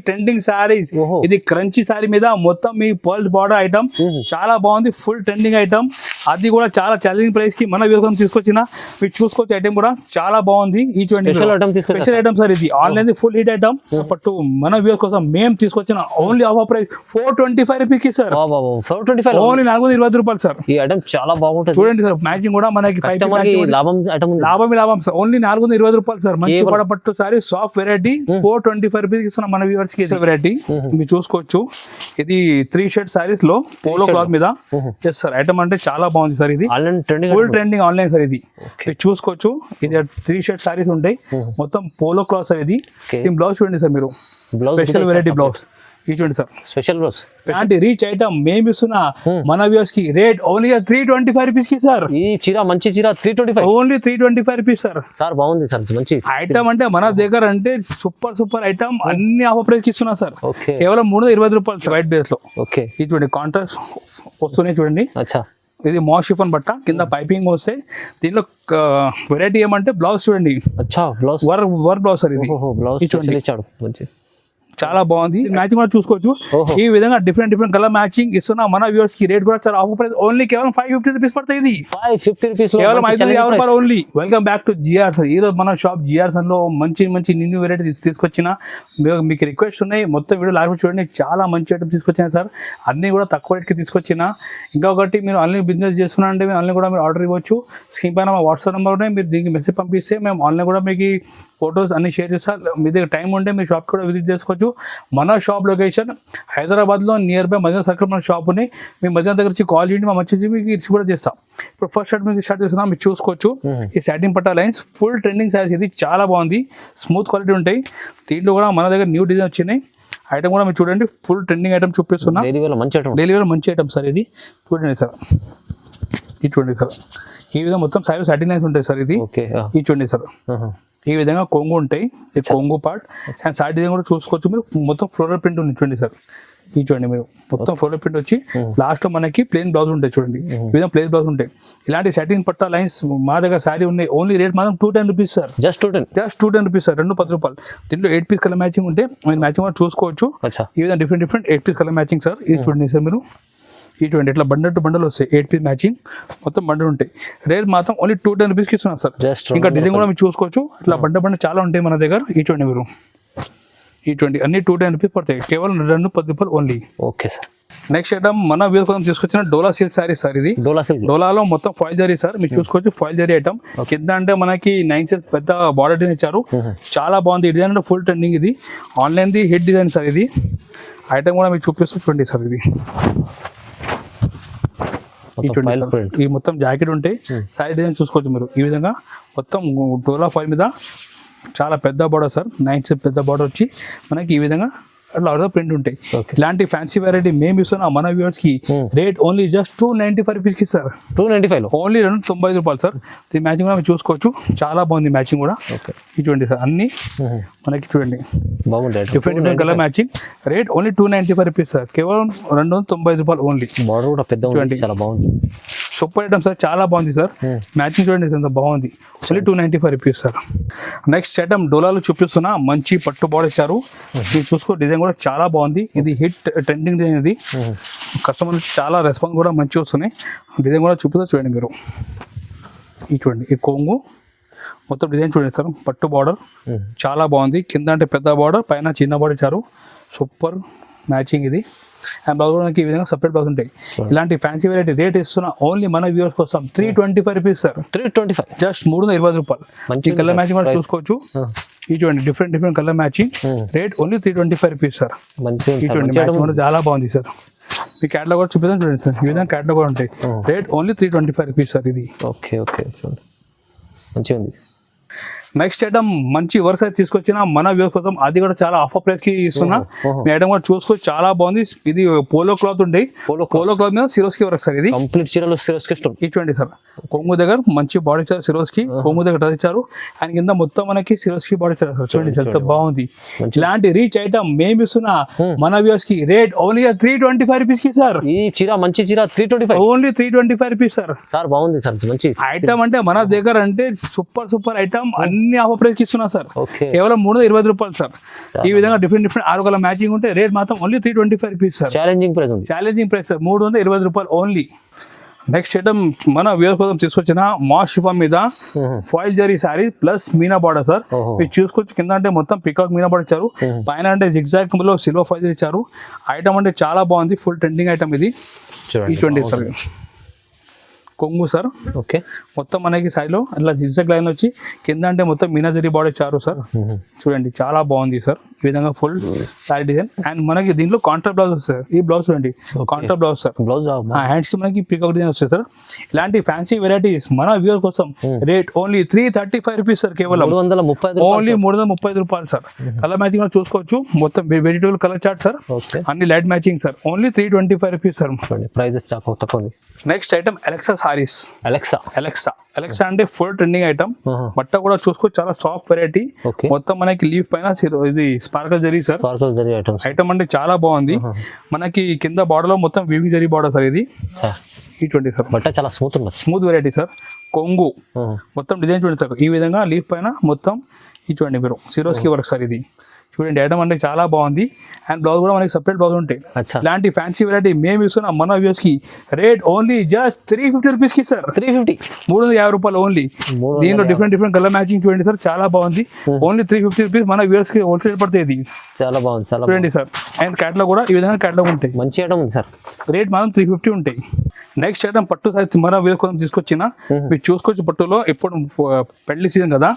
Trending saris ఇది crunchy sorry మీద మొత్తం మీ పర్ల్ బార్డర్ ఐటమ్ చాలా బాగుంది. ఫుల్ ట్రెండింగ్ ఐటమ్, అది కూడా చాలా ఛాలెంజింగ్ ప్రైస్ కి మన వ్యూస్ తీసుకొచ్చిన మీరు చూసుకోవచ్చు. ఐటమ్ కూడా చాలా బాగుంది. ఈ స్పెషల్ ఐటమ్ సార్, ఇది online full hit item. But మన వ్యూస్ కోసం మేము తీసుకొచ్చిన ఓన్లీ ఆఫర్ ప్రైస్ 425 రూపీస్ కి సార్. ఓన్లీ 420 రూపాయలు సార్. ఈ ఐటమ్ చాలా బాగుంటుంది. చూడండి సార్, మ్యాచింగ్ కూడా మనకి లాభం సార్. ఓన్లీ 420 రూపాయలు సార్. మంచి పట్టు సారీ, సాఫ్ట్ వెరైటీ 425 రూపీస్ ఇస్తున్నాం మన వ్యూవర్స్ కి. వెరైటీ మీరు చూసుకోవచ్చు. ఇది 3 షేడ్ సారీస్ లో పోలో క్లాత్ మీద సార్. ఐటమ్ అంటే చాలా బాగుంది సార్. ఇది ఫుల్ ట్రెండింగ్ ఆన్లైన్ సార్. ఇది మీరు చూసుకోవచ్చు. ఇది 3 షేడ్ సారీస్ ఉంటాయి మొత్తం పోలో క్లాత్ సార్. ఇది బ్లౌజ్ చూడండి సార్, మీరు స్పెషల్ వెరైటీ బ్లౌజ్ చూడండి సార్. స్పెషల్ బ్లౌజ్ అంటే రీచ్ ఐటమ్ మేము ఇస్తున్న మన వ్యూస్ కి రేట్ ఓన్లీ 325 రూపీస్ కి సార్. ఈ చీర మంచి చీర 325, ఓన్లీ 325 రూపీస్ సార్. సార్ బాగుంది సార్, మంచి ఐటమ్ అంటే మన దగ్గర అంటే సూపర్ ఐటమ్ అన్ని ఆఫర్ ప్రైస్ కి ఇస్తున్నా సార్. కేవలం 320 రూపాయలు వైట్ బేస్ లో. ఓకే, ఇది చూడండి కాంట్రాస్ట్ వస్తున్నాయి చూడండి. అచ్చా, ఇది మాస్ షిఫాన్ బట్ట, కింద పైపింగ్ వస్తాయి. దీనిలో వెరైటీ ఏమంటే బ్లౌజ్ చూడండి. అచ్చా, బ్లౌజ్ వర్క్ బ్లౌజ్ సార్. ఇది బ్లౌజ్ చూడండి, మంచి చాలా బాగుంది. మ్యాచింగ్ కూడా చూసుకోవచ్చు. ఈ విధంగా డిఫరెంట్ కలర్ మ్యాచింగ్ ఇస్తున్నా మన వ్యూవర్స్ కి. రేట్ కూడా చాలా ఆఫర్ ప్రైస్, ఓన్లీ కేవలం 550 రూపీస్ పడుతుంది. ఇది 550 రూపీస్, కేవలం 550 రూపాయలు only. Welcome back to GR sir. ఈ రోజు మన షాప్ జిఆర్ సార్ లో మంచి న్యూ వెరైటీ తీసుకొచ్చిన. మీకు రిక్వెస్ట్ ఉన్నాయి, మొత్తం వీడియో లాస్ట్ చూడండి. చాలా మంచి ఐటమ్ తీసుకొచ్చిన సార్. అన్ని కూడా తక్కువ రేట్కి తీసుకొచ్చిన. ఇంకొకటి, మీరు ఆన్లైన్ బిజినెస్ చేస్తున్నారంటే మీరు ఆన్లైన్ కూడా మీరు ఆర్డర్ ఇవ్వచ్చు. స్క్రీన్ పైన మా వాట్సాప్ నెంబర్ ఉన్నాయి, మీరు దీనికి మెసేజ్ పంపిస్తే మేము ఆన్లైన్ కూడా మీకు ఫొటోస్ అన్ని షేర్ చేస్తాం. మీ దగ్గర టైం ఉంటే మీ షాప్ కూడా విజిట్ చేసుకోవచ్చు. మన షాప్ లొకేషన్ హైదరాబాద్లో నియర్ బై మదీనా సర్కిల్ మన షాప్ ఉంది. మీ మదీనా దగ్గర వచ్చి కాల్ చేయండి, మా మంచి మీకు రిసీవ్ కూడా చేస్తాం. ఇప్పుడు ఫస్ట్ షర్ట్ మీద స్టార్ట్ చేస్తున్నాం, మీరు చూసుకోవచ్చు. ఈ సాటిన్ పట్టా లైన్స్ ఫుల్ ట్రెండింగ్ సారీస్. ఇది చాలా బాగుంది, స్మూత్ క్వాలిటీ ఉంటాయి. దీంట్లో కూడా మన దగ్గర న్యూ డిజైన్ వచ్చినాయి. ఐటమ్ కూడా మీరు చూడండి, ఫుల్ ట్రెండింగ్ ఐటమ్ చూపిస్తున్నా. డైలీ వేర్ మంచి ఐటమ్ సార్. ఇది చూడండి సార్, ఇది చూడండి సార్. ఈ విధంగా మొత్తం సారీ సాటిన్ లైన్స్ ఉంటాయి సార్. ఇది ఇది చూడండి సార్. ఈ విధంగా కొంగు ఉంటాయి, ఇది కొంగు పార్ట్. అండ్ సారీ డిజైన్ కూడా చూసుకోవచ్చు. మీరు మొత్తం ఫ్లోరల్ ప్రింట్ ఉంది చూడండి సార్. ఇది చూడండి, మీరు మొత్తం ఫ్లోరల్ ప్రింట్ వచ్చి లాస్ట్ లో మనకి ప్లెయిన్ బ్లౌజ్ ఉంటాయి చూడండి. ఈ విధంగా ప్లెయిన్ బ్లౌజ్ ఉంటాయి. ఇలాంటి సాటిన్ పట్టా లైన్స్ మా దగ్గర సారీ ఉన్నాయి. ఓన్లీ రేట్ మాత్రం 210 rupees sir. Just 210 rupees sir. 210 రూపాయలు. దీంట్లో 8 పీస్ కలర్ మ్యాచింగ్ ఉంటే మీరు మ్యాచింగ్ కూడా చూసుకోవచ్చు. ఈ విధంగా different 8 piece colour matching sir. ఇది చూడండి సార్, మీరు ఇటువంటి ఇట్లా బండల్ టు బండల్ వస్తాయి. 8 పీస్ మ్యాచింగ్ మొత్తం బండలు ఉంటాయి. రేట్ మాత్రం ఓన్లీ 210 రూపీస్కి ఇస్తున్నాం సార్. ఇంకా డిజైన్ కూడా మీరు చూసుకోవచ్చు. ఇట్లా బండ చాలా ఉంటాయి మన దగ్గర. ఇటువంటి మీరు ఇటువంటి అన్ని 210 రూపీస్ పడతాయి. కేవలం 210 రూపాయలు only. Okay sir. Next item మన వ్యూస్ కోసం తీసుకొచ్చిన డోలా సిల్క్ సారీ సార్. ఇది డోలాలో మొత్తం ఫాయిల్ జరీ సార్. మీరు చూసుకోవచ్చు, ఫాయిల్ జరీ ఐటమ్. కింద అంటే మనకి 9 సెట్ పెద్ద బార్డర్ డిజైన్ ఇచ్చారు. చాలా బాగుంది. ఈ డిజైన్ అంటే ఫుల్ ట్రెండింగ్. ఇది online the hit design sir. ఇది ఐటమ్ కూడా మీరు చూపిస్తూ చూడండి సార్. ఇది ఈ మొత్తం జాకెట్ ఉంటాయి. సారీ డిజైన్ చూసుకోవచ్చు మీరు. ఈ విధంగా మొత్తం డోలా ఫాయిల్ మీద చాలా పెద్ద బార్డర్ సార్. 9 సెట్ పెద్ద బార్డర్ వచ్చి మనకి ఈ విధంగా అట్లా ప్రింట్ ఉంటాయి. ఇలాంటి ఫ్యాన్సీ వెరైటీ మేము ఇస్తున్నాం మన వ్యూవర్స్ కి. రేట్ ఓన్లీ జస్ట్ 295 రూపీస్ కి సార్. 295 ఓన్లీ 295 రూపాయలు సార్. ఈ మ్యాచింగ్ కూడా మీరు చూసుకోవచ్చు. చాలా బాగుంది మ్యాచింగ్ కూడా. చూడండి సార్, అన్ని మనకి చూడండి different colour matching. Rate only 295 rupees sir. కేవలం 295 రూపాయలు ఓన్లీ. బార్డర్ కూడా పెద్ద చూడండి, చాలా బాగుంది. సూపర్ ఐటమ్ సార్, చాలా బాగుంది సార్. మ్యాచింగ్ చూడండి ఎంత బాగుంది. Only 295 rupees sir. Next item డోలాలో చూపిస్తున్నా. మంచి పట్టు బార్డర్ ఇచ్చారు. మీరు చూసుకో, డిజైన్ కూడా చాలా బాగుంది. ఇది హిట్ ట్రెండింగ్ డిజైన్. ఇది కస్టమర్ చాలా రెస్పాన్స్ కూడా మంచిగా వస్తున్నాయి. డిజైన్ కూడా చూపిస్తా చూడండి మీరు. ఇది చూడండి, ఈ కొంగు మొత్తం డిజైన్ చూడండి సార్. పట్టు బార్డర్ చాలా బాగుంది. కింద అంటే పెద్ద బార్డర్, పైన చిన్న బార్డర్ ఇచ్చారు. సూపర్ మ్యాచింగ్ ఇది. అండ్ బ్లౌజ్ కూడా ఈ విధంగా సపరేట్ బ్లౌజ్ ఉంటాయి. ఇలాంటి ఫ్యాన్సీ వెరైటీ రేట్ ఇస్తున్నా ఓన్లీ మన వ్యూవర్స్ కోసం 325 రూపీస్ సార్. 325 జస్ట్ 320 రూపాయలు. మంచి కలర్ మ్యాచింగ్ కూడా చూసుకోవచ్చు. ఇటువంటి different colour matching. Rate only 325 rupees sir. ఇటువంటి మ్యాచింగ్ కూడా చాలా బాగుంది సార్. మీ క్యాటలాగ్ కూడా చూపిస్తాను చూడండి సార్. ఈ విధంగా క్యాటలాగ్ కూడా ఉంటాయి. Rate only 325 rupees sir. ఇది ఓకే చూడండి, మంచిగా ఉంది. నెక్స్ట్ ఐటమ్ మంచి వర్క్ అయితే తీసుకొచ్చిన మన వ్యూస్ కోసం. అది కూడా చాలా ఆఫర్ ప్రైస్ కి ఇస్తున్నా. మీ ఐటమ్ కూడా చూసుకోవచ్చు, చాలా బాగుంది. ఇది పోలో క్లాత్ ఉంటాయి. పోలో క్లాత్ మీద సిరోస్కి వర్క్ సార్. ఇది కంప్లీట్ చీరలో సిరోస్కి ఇటువంటి సార్. కొంగు దగ్గర మంచి బాడీ ఇచ్చారు సిరోస్కి. కొంగు దగ్గర డ్రెస్ ఇచ్చారు. అండ్ కింద మొత్తం మనకి సిరోస్కి బాడీ ఇచ్చారు సార్. చూడండి సార్, ఎంత బాగుంది. ఇలాంటి రీచ్ ఐటమ్ మేము ఇస్తున్నా మన వ్యూస్ కి. రేట్ ఓన్లీ 325 రూపీస్ కి సార్. ఈ చీర మంచి చీర 325 ఓన్లీ 325 రూపీస్ సార్. సార్ బాగుంది సార్, మంచి ఐటమ్. అంటే మన దగ్గర అంటే సూపర్ ఐటమ్. అన్ని అన్ని ఆఫర్ ప్రైస్ ఇస్తున్నా సార్. ఓకే కేవలం 320 రూపాయలు సార్. ఈ విధంగా డిఫరెంట్ ఆరు కలర్ మ్యాచింగ్ ఉంటే రేట్ మాత్రం only 325 rupees sir. Challenging price ఉంది. ఛాలెంజింగ్ ప్రైస్ సార్, 320 రూపాయలు ఓన్లీ. నెక్స్ట్ ఐటమ్ మన వ్యూవర్స్ కోసం తీసుకొచ్చిన మాస్ షిఫాన్ మీద foil zari sorry plus Meena border sir. మీరు చూసుకోవచ్చు, కింద అంటే మొత్తం పికాక్ మీనా బార్డర్ ఇచ్చారు, పైన అంటే జిగ్జాగ్ లో సిల్వర్ ఫాయిల్ జరీ ఇచ్చారు. ఐటమ్ అంటే చాలా బాగుంది, ఫుల్ ట్రెండింగ్ ఐటమ్ ఇది. ఈ20 సార్ కొంగు సార్. ఓకే మొత్తం మనకి సైడ్లో అట్లా జిగ్జాగ్ లైన్ వచ్చి కింద అంటే మొత్తం మీనాజరీ బార్డర్ ఇచ్చారు సార్. చూడండి చాలా బాగుంది సార్. ఈ విధంగా ఫుల్ సారీ డిజైన్ అండ్ మనకి దీంట్లో కాంట్రా బ్లౌజ్ వస్తుంది. ఈ బ్లౌజ్ చూడండి, Contra blouse sir. Blouse hands కి మనకి పికాక్ డిజైన్ వస్తుంది సార్. ఇలాంటి ఫ్యాన్సీ వెరైటీస్ మన వ్యూవర్ కోసం రేట్ ఓన్లీ 335 రూపీస్ సార్. కేవలం 330 ఓన్లీ 335 రూపాయలు సార్. కలర్ మ్యాచింగ్ లో చూసుకోవచ్చు, మొత్తం వెజిటబుల్ కలర్ చార్ట్ సార్, అన్ని light matching sir. Only 325 rupees sir. Prices చాలా తక్కువ. Next item Alexa saris. Alexa అంటే ఫుల్ ట్రెండింగ్ ఐటమ్. బట్ట కూడా చూసుకోవచ్చు, చాలా సాఫ్ట్ వెరైటీ. మొత్తం మనకి లీఫ్ పైన ఇది స్పార్కల్ జరీ సార్. ఐటమ్ అంటే చాలా బాగుంది. మనకి కింద బార్డర్ లో మొత్తం వీవింగ్ జరీ బార్డర్ సార్. ఇది ఈ20 సార్. బట్ట చాలా స్మూత్ వెరైటీ సార్. కొంగు మొత్తం డిజైన్ చూడండి సార్. ఈ విధంగా లీఫ్ పైన మొత్తం ఈ చూడండి మీరు సిరోస్కి వర్క్ సార్. ఇది చూడండి ఐటమ్ అంటే చాలా బాగుంది. అండ్ బ్లౌజ్ కూడా మనకి సపరేట్ బ్లౌజ్ ఉంటాయి. ఇలాంటి ఫ్యాన్సీ వెరైటీ మేము ఇస్తున్నాం మన వ్యూస్ కి. రేట్ ఓన్లీ జస్ట్ 350 రూపీస్ కి సార్. 350 రూపాయలు ఓన్లీ. దీనిలో డిఫరెంట్ కలర్ మ్యాచింగ్ చూడండి సార్, చాలా బాగుంది. ఓన్లీ 350 రూపీస్ మన వ్యూస్ కి హోల్సేల్ పడుతుంది. చాలా బాగుంది చూడండి సార్. అండ్ క్యాట్లాగ్ కూడా ఈ విధంగా క్యాట్లాగ్ ఉంటాయి. మంచి ఐటమ్ ఉంది సార్. రేట్ మాత్రం 350 ఉంటాయి. నెక్స్ట్ ఐటమ్ పట్టు సైజ్ మన వ్యూస్ కోసం తీసుకొచ్చిన మీరు చూసుకోవచ్చు. పట్టులో ఇప్పుడు పెళ్లి సీజన్ కదా,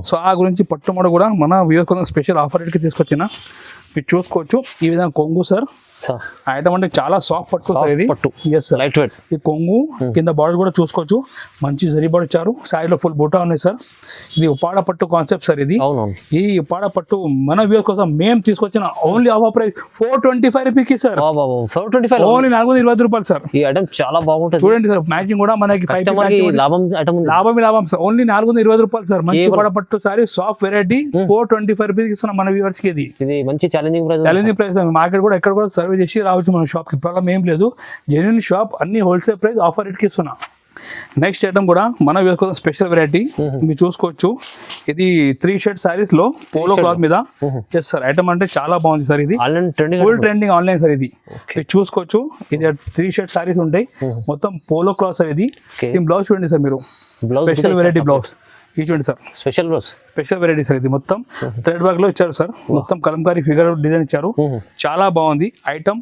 సో ఆ గురించి పట్టు మోడ కూడా మన వ్యూస్ కోసం స్పెషల్ ఆఫర్ రేట్కి తీసుకొచ్చిన మీరు చూసుకోవచ్చు. ఈ విధంగా కొంగు సార్. ఐటమ్ అంటే చాలా సాఫ్ట్ పట్టు సార్. ఇది ఎస్ సార్, లైట్ వెయిట్. ఈ కొంగు కింద బార్డర్ కూడా చూసుకోవచ్చు, మంచి జరీ బార్డర్ ఇచ్చారు. సైడ్ లో ఫుల్ బూటా ఉన్నాయి సార్. ఇది ఉపాడ పట్టు కాన్సెప్ట్ సార్. ఇది ఈ ఉపాడ పట్టు మన వ్యూస్ కోసం మేము తీసుకొచ్చిన ఓన్లీ ఆఫర్ ప్రైస్ 425 రూపీస్ కి సార్. 425 ఓన్లీ 420 రూపాయలు సార్. ఈ ఐటమ్ చాలా బాగుంటుంది. చూడండి సార్, మ్యాచింగ్ కూడా మనకి లాభం సార్. ఓన్లీ 420 రూపాయలు సార్. మంచి ఉపాడ పట్టు సారీ, సాఫ్ట్ వెరైటీ. 425 రూపీస్ ఇస్తున్నాం మన వ్యూవర్స్ కి. ఇది మంచి ఛాలెంజింగ్ ప్రైస్. మార్కెట్ కూడా ఎక్కడ కూడా సర్వే చేసి రావచ్చు మన షాప్ కి. ప్రాబ్లం ఏం లేదు, జెన్యూన్ షాప్, అన్ని హోల్సేల్ ప్రైస్ ఆఫర్ రేట్ కి ఇస్తున్నా. నెక్స్ట్ ఐటమ్ కూడా మన కోసం స్పెషల్ వెరైటీ మీరు చూసుకోవచ్చు. ఇది 3 షర్ట్ సారీస్ లో పోలో క్లాత్ మీద చేస్తారు. ఐటమ్ అంటే చాలా బాగుంది సార్. ఇది ఫుల్ ట్రెండింగ్ ఆన్లైన్ సార్. ఇది మీరు చూసుకోవచ్చు. ఇది 3 షర్ట్ సారీస్ ఉంటాయి, మొత్తం పోలో క్లాత్ సార్. ఇది బ్లౌజ్ చూడండి సార్ మీరు, స్పెషల్ వెరైటీ బ్లౌజ్. ఇది చూడండి సార్, స్పెషల్ వెరైటీ సార్. ఇది మొత్తం థ్రెడ్ వర్క్ లో ఇచ్చారు సార్. మొత్తం కలంకారీ ఫిగర్ డిజైన్ ఇచ్చారు, చాలా బాగుంది ఐటమ్.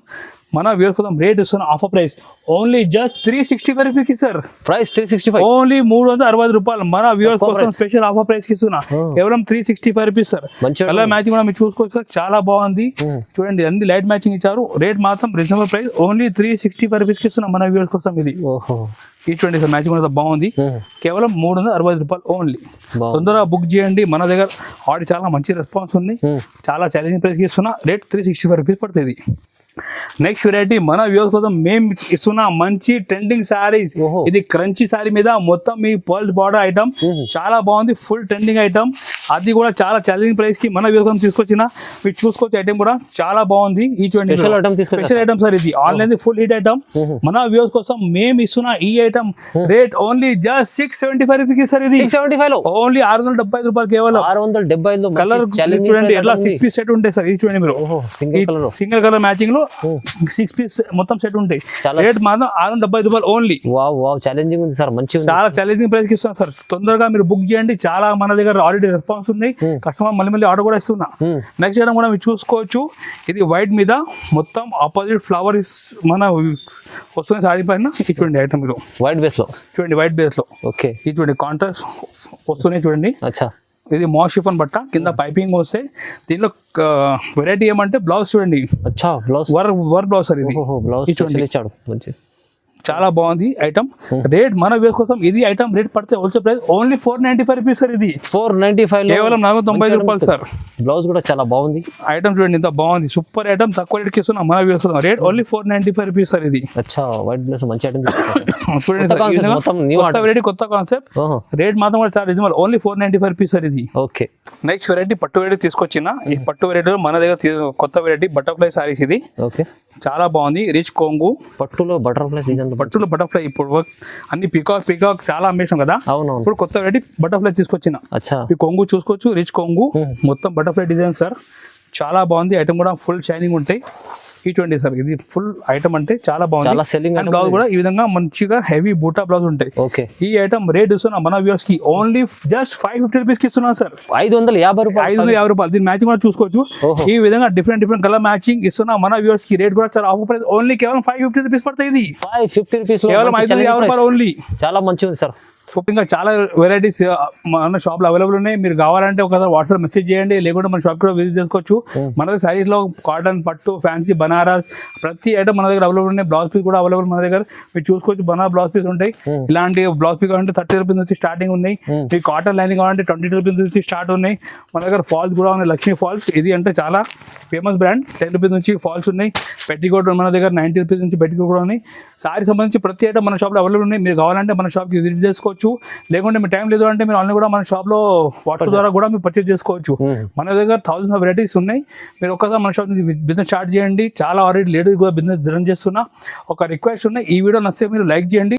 మన వ్యూవర్స్ కోసం రేట్ ఇస్తున్న offer price only just 365 rupees sir. Price 365 only 360 రూపాయలు. మన వ్యూవర్స్ కోసం స్పెషల్ ఆఫర్ ప్రైస్ కి ఇస్తున్నా కేవలం 365 రూపీస్ సార్. కలర్ మ్యాచింగ్ కూడా మీరు చూసుకోవచ్చు సార్, చాలా బాగుంది. చూడండి అన్ని లైట్ మ్యాచింగ్ ఇచ్చారు. రేట్ మాత్రం రీజనబుల్ ప్రైస్ ఓన్లీ 365 రూపీస్ కి ఇస్తున్నా మన వ్యూవర్స్ కోసం. ఇది ఈ20 సార్. మ్యాచింగ్ కూడా బాగుంది, కేవలం 360 రూపాయలు ఓన్లీ. తొందరగా బుక్ చేయండి. మన దగ్గర ఆర్డర్ చాలా మంచి రెస్పాన్స్ ఉంది, చాలా ఛాలెంజింగ్ ప్రైస్ కి ఇస్తున్నా. రేట్ 365 రూపీస్ పడుతుంది. నెక్స్ట్ వెరైటీ మన వ్యూవర్స్ కోసం మేము ఇస్తున్న మంచి ట్రెండింగ్ సారీస్. ఇది క్రంచీ సారీ మీద మొత్తం మీ పర్ల్ బార్డర్ ఐటమ్, చాలా బాగుంది, ఫుల్ ట్రెండింగ్ ఐటమ్. అది కూడా చాలా ఛాలెంజింగ్ ప్రైస్ కి మన వ్యూవర్స్ కోసం తీసుకొచ్చిన. మీరు చూసుకోవచ్చు, ఐటమ్ కూడా చాలా బాగుంది. ఈ 20 స్పెషల్ ఐటమ్ సార్. ఇది ఆన్లైన్ ఫుల్ హిట్ ఐటమ్. మన వ్యూవర్స్ కోసం మేము ఇస్తున్న ఈ item rate only just 675 rupees sir. ఇది 675 ఓన్లీ 675 రూపాయలు కేవలం. 670 కలర్ చూడండి, ఎట్లా 6 పీస్ సెట్ ఉంటాయి సార్. ఇది చూడండి మీరు, సింగిల్ కలర్ మ్యాచింగ్ లో 6 పీస్ మొత్తం సెట్ ఉంటాయి. రేట్ మాత్రం 670 రూపాయలు ఓన్లీ. ఛాలెంజింగ్ ఉంది సార్, మంచి చాలా ఛాలెంజింగ్ ప్రైస్ కి ఇస్తున్నా సార్. తొందరగా మీరు బుక్ చేయండి. చాలా మన దగ్గర ఆల్రెడీ రెస్పాన్స్ ఉన్నాయి, కస్టమర్ మళ్ళీ ఆర్డర్ కూడా ఇస్తున్నా. నెక్స్ట్ ఐటమ్ కూడా మీరు చూసుకోవచ్చు. ఇది వైట్ మీద మొత్తం ఆపోజిట్ ఫ్లవర్ మన వస్తున్న సారీ పైన. ఇటువంటి ఐటమ్ మీరు వైట్ బేస్ లో చూడండి, వైట్ బేస్ లో ఇది చూడండి కాంట్రాస్ట్ వస్తున్నాయి చూడండి. ఇది మాస్ షిఫాన్ బట్ట, కింద పైపింగ్ వస్తే. దీనిలో వెరైటీ ఏమంటే బ్లౌజ్ చూడండి, వర్క్ బ్లౌజ్ సార్. ఇది చూడండి, చాలా బాగుంది ఐటమ్. రేట్ మన వేస్ కోసం ఇది ఐటమ్ రేట్ పడితే wholesale price only 495 rupees sir. ఇది 495 కేవలం 495 రూపాయలు సార్. బ్లౌజ్ కూడా చాలా బాగుంది. ఐటమ్ చూడండి ఎంత బాగుంది, సూపర్ ఐటమ్. తక్కువ రేట్ కి ఇస్తున్నాం మన వేస్ కోసం. Rate only 495 rupees sir. ఇది వైట్ బ్లౌజ్ మంచి ఐటమ్ చూడండి, వెరైటీ కొత్త కాన్సెప్ట్. రేట్ మాత్రం కూడా చాలా రీజనబుల్, ఓన్లీ 495 రూపీస్ సార్. ఇది ఓకే. నెక్స్ట్ వెరైటీ పట్టు వెరైటీ తీసుకొచ్చిన. ఈ పట్టు వెరైటీ మన దగ్గర కొత్త వెరైటీ బటర్ఫ్లై సారీస్. ఇది చాలా బాగుంది. రిచ్ కొంగు, పట్టులో బటర్ఫ్లై డిజైన్. పట్టులో బటర్ఫ్లై. ఇప్పుడు అన్ని పికాక్ చాలా అమ్మేసాం కదా, అవునవును. ఇప్పుడు కొత్త వెరైటీ బటర్ఫ్లై తీసుకొచ్చిన. అచ్చా. ఈ కొంగు చూసుకోవచ్చు, రిచ్ కొంగు, మొత్తం బటర్ఫ్లై డిజైన్ సార్. చాలా బాగుంది. ఐటమ్ కూడా ఫుల్ షైనింగ్ ఉంటాయి. చూడండి సార్, ఇది ఫుల్ ఐటమ్ అంటే చాలా బాగుంది. చాలా సెల్లింగ్. అండ్ బ్లౌజ్ కూడా ఈ విధంగా మంచిగా హెవీ బూటా బ్లౌజ్ ఉంటాయి. ఓకే. ఈ ఐటమ్ రేట్ ఇస్తున్నా మన వ్యూవర్స్ కి ఓన్లీ జస్ట్ 550 రూపీస్ కి ఇస్తున్నా సార్. 550 రూపాయలు. 550 రూపాయలు. దీని మ్యాచింగ్ కూడా చూసుకోవచ్చు. ఈ విధంగా డిఫరెంట్ కలర్ మ్యాచింగ్ ఇస్తున్నా మన వ్యూవర్స్ కి. రేట్ కూడా చాలా ఆఫర్ ప్రైస్, ఓన్లీ కేవలం 550 రూపీస్ పడుతుంది. ఇది 550 రూపీస్, కేవలం 550 రూపాయలు ఓన్లీ. చాలా మంచిగా ఉంది సార్. ఇంకా చాలా వెరైటీస్ మన షాప్ లో అవైలబుల్ ఉన్నాయి. మీరు కావాలంటే ఒకసారి వాట్సాప్ మెసేజ్ చేయండి, లేకుంటే మన షాప్ కూడా విజిట్ చేసుకోవచ్చు. మన దగ్గర సారీస్ లో కాటన్, పట్టు, ఫ్యాన్సీ, బనారస్ ప్రతి ఐటమ్ మన దగ్గర అవైలబుల్ ఉన్నాయి. బ్లౌజ్ పీస్ కూడా అవైలబుల్ మన దగ్గర. మీరు చూసుకోవచ్చు, బనారస్ బ్లౌజ్ పీస్ ఉంటాయి. ఇలాంటి బ్లౌజ్ పీస్ కావాలంటే 30 రూపీస్ నుంచి స్టార్టింగ్ ఉన్నాయి. ఈ కాటన్ లైనింగ్ కావాలంటే 22 రూపీస్ నుంచి స్టార్ట్ ఉన్నాయి. మన దగ్గర ఫాల్స్ కూడా ఉన్నాయి, లక్ష్మీ ఫాల్స్. ఇది అంటే చాలా ఫేమస్ బ్రాండ్. 10 రూపీస్ నుంచి ఫాల్స్ ఉన్నాయి. పెట్టికోట్ మన దగ్గర 90 రూపీస్ నుంచి పెట్టికోట్ కూడా ఉన్నాయి. సారీ సంబంధించి ప్రతి ఐటమ్ మన షాప్లో అవైలబుల్ ఉన్నాయి. మీరు కావాలంటే మన షాప్కి విజిట్ చేసుకోవచ్చు, లేకుంటే మీ టైం లేదు అంటే మీరు ఆన్లైన్ కూడా మన షాప్లో వాట్సాప్ ద్వారా కూడా మీరు పర్చేజ్ చేసుకోవచ్చు. మన దగ్గర థౌసండ్స్ ఆఫ్ వెరైటీస్ ఉన్నాయి. మీరు ఒక్కసారి మన షాప్ నుంచి బిజినెస్ స్టార్ట్ చేయండి. చాలా ఆల్రెడీ లేడీస్ కూడా బిజినెస్ రన్ చేస్తున్నా. ఒక రిక్వెస్ట్ ఉన్నాయి, ఈ వీడియో నచ్చితే మీరు లైక్ చేయండి.